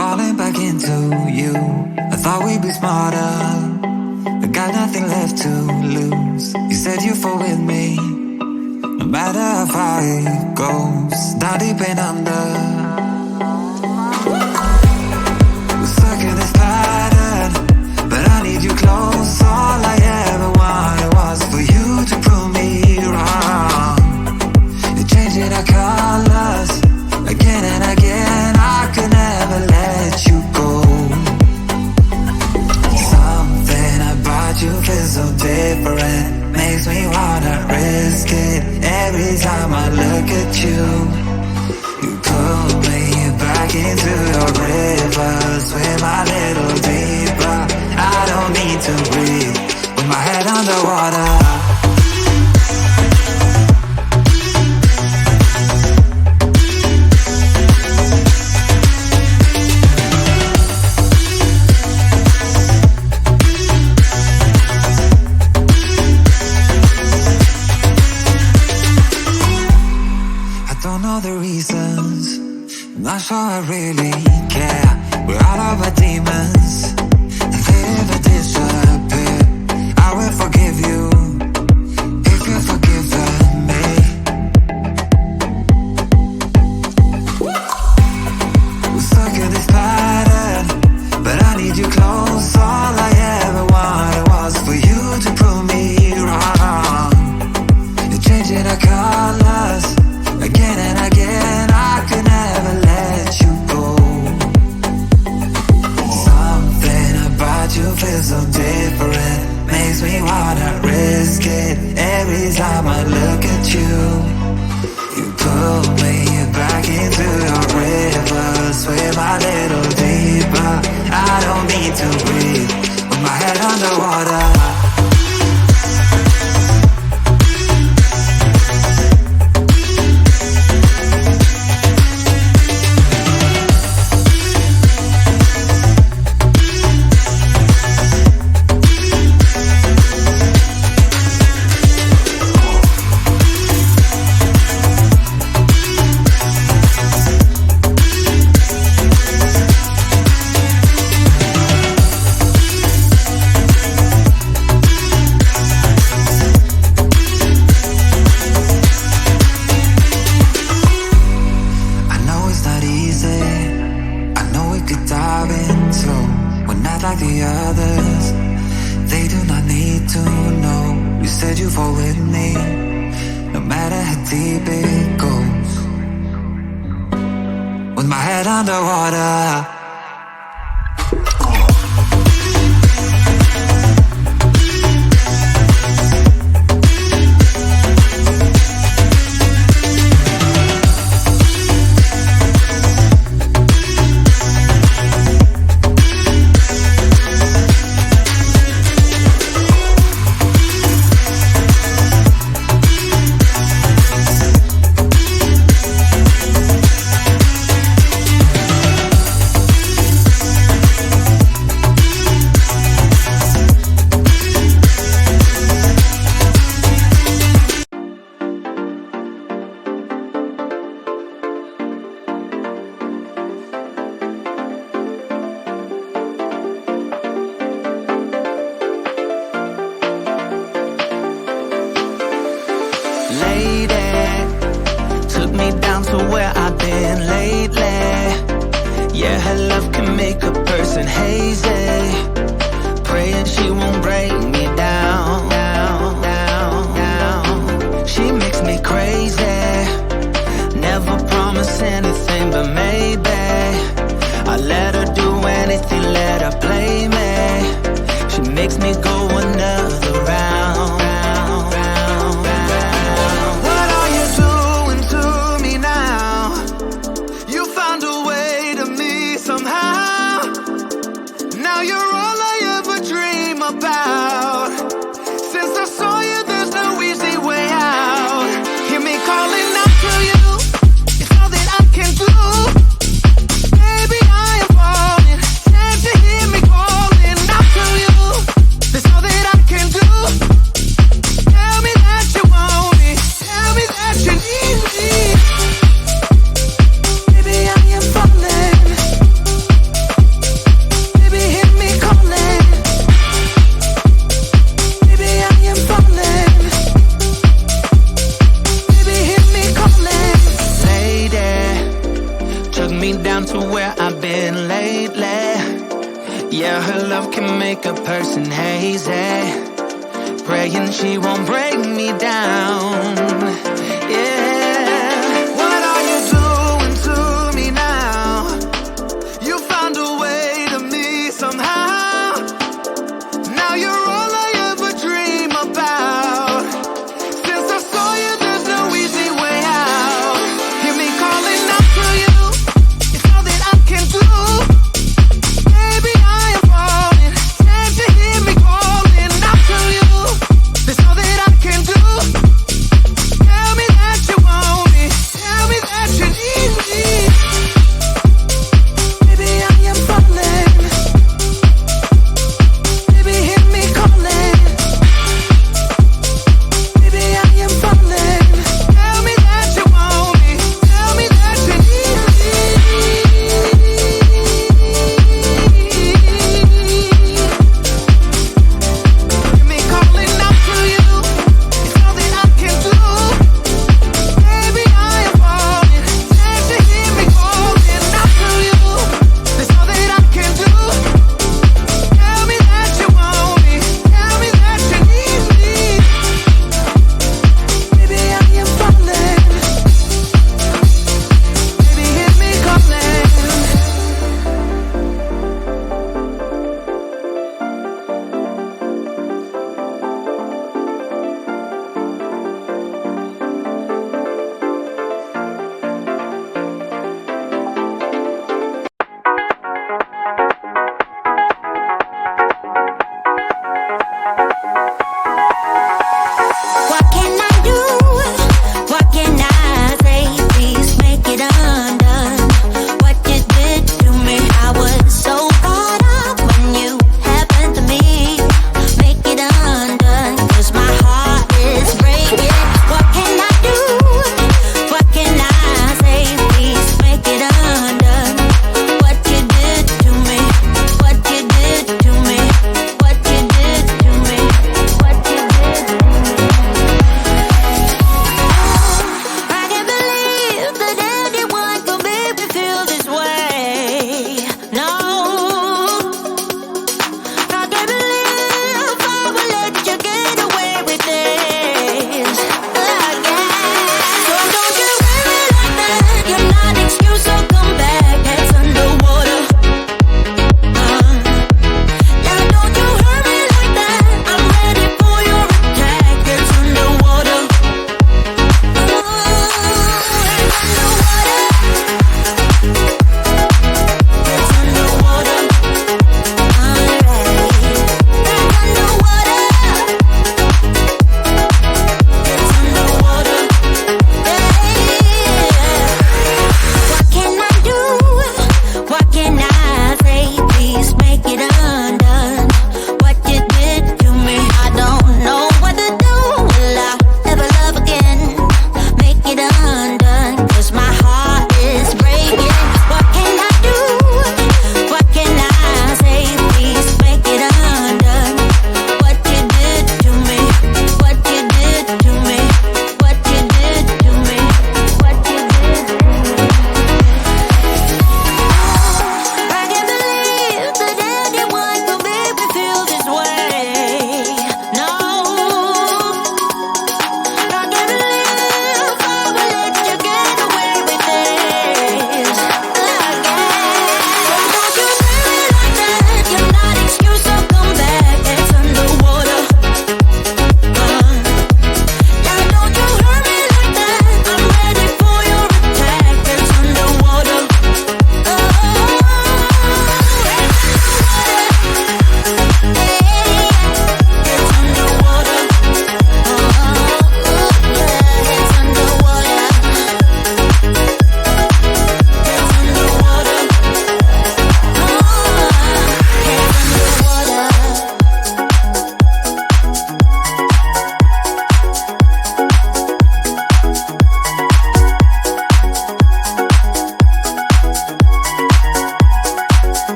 falling back into you. I thought we'd be smarter, I got nothing left to lose. You said you fall with me, no matter how far it goes. Down deep and under, we're stuck in this pattern, but I need you close. All I ever wanted was for you to prove me wrong. You're changing our colors again and again. I could never let you go. Something about you feels so different, makes me wanna risk it. Every time I look at you, you pull me back into your river. Swim a little deeper, I don't need to breathe with my head underwater. I'm not sure I really care. We're all of our demons, and they never disappear. I will forgive you if you've forgiven me. We're stuck in this pattern, but I need you close. All I ever wanted was for you to prove me wrong. You're changing our colors again and again. I could never let you go. Something about you feels so different, makes me wanna risk it. Every time I look at you, you pull me back into your river. Swim a little deeper, I don't need to breathe with my head underwater. Underwater. All that me down to where I've been lately. Yeah, her love can make a person hazy. Praying she won't break me down. Yeah. What are you doing to me now? You found a way to me somehow. Now you're all I ever dream about. Since I saw you, there's no easy way out. Hear me calling out to you. It's all that I can do. Baby, I am falling. Can't you hear me calling out to you? There's all that I can do. Tell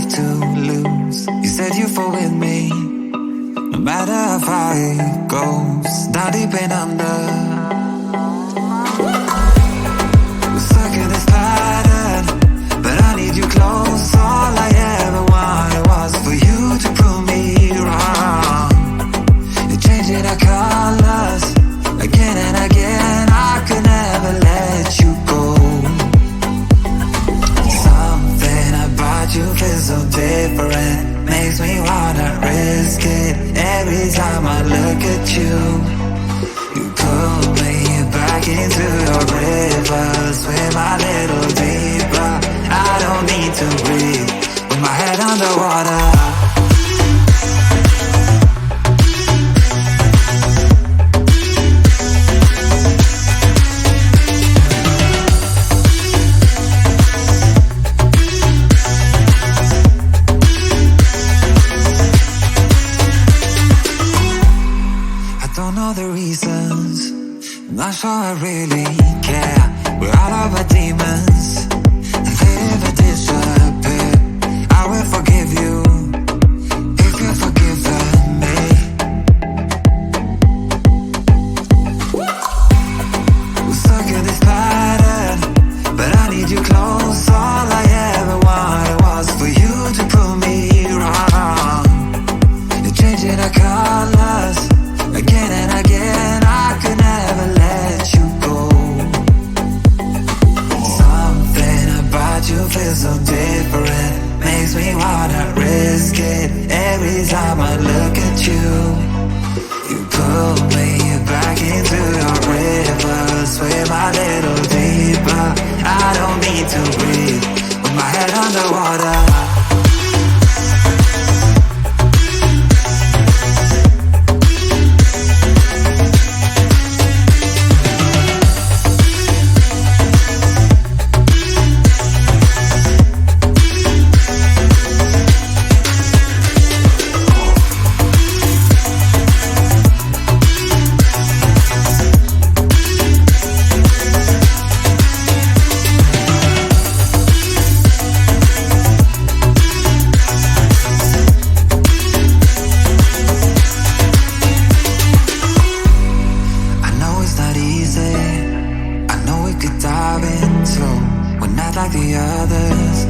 left to lose. You said you fall with me, no matter how far it goes. Down deep and under, we're stuck in this pattern, but I need you close. All I ever wanted was for you to prove me wrong. You're changing our colors again and again. I could never let you go. Something about you feels so different, makes me wanna risk it. Every time I look at you, you pull me back into your river. Swim a little deeper, I don't need to breathe with my head underwater. Not sure I really care. We're all of our demons, and they never disappear. I will forgive you if you've forgiven me. We're stuck in this pattern, but I need you close. All I ever wanted was for you to prove me wrong. You're changing our colors again and again. I could never let you go. Something about you feels so different, makes me wanna risk it. Every time I look at you, you pull me back into your river. Swim a little deeper, I don't need to breathe with my head underwater. Like the others,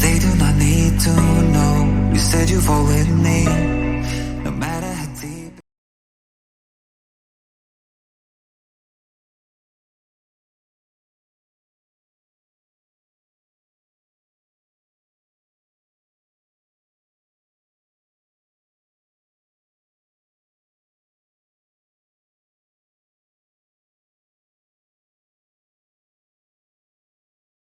they do not need to know. You said you fall with me,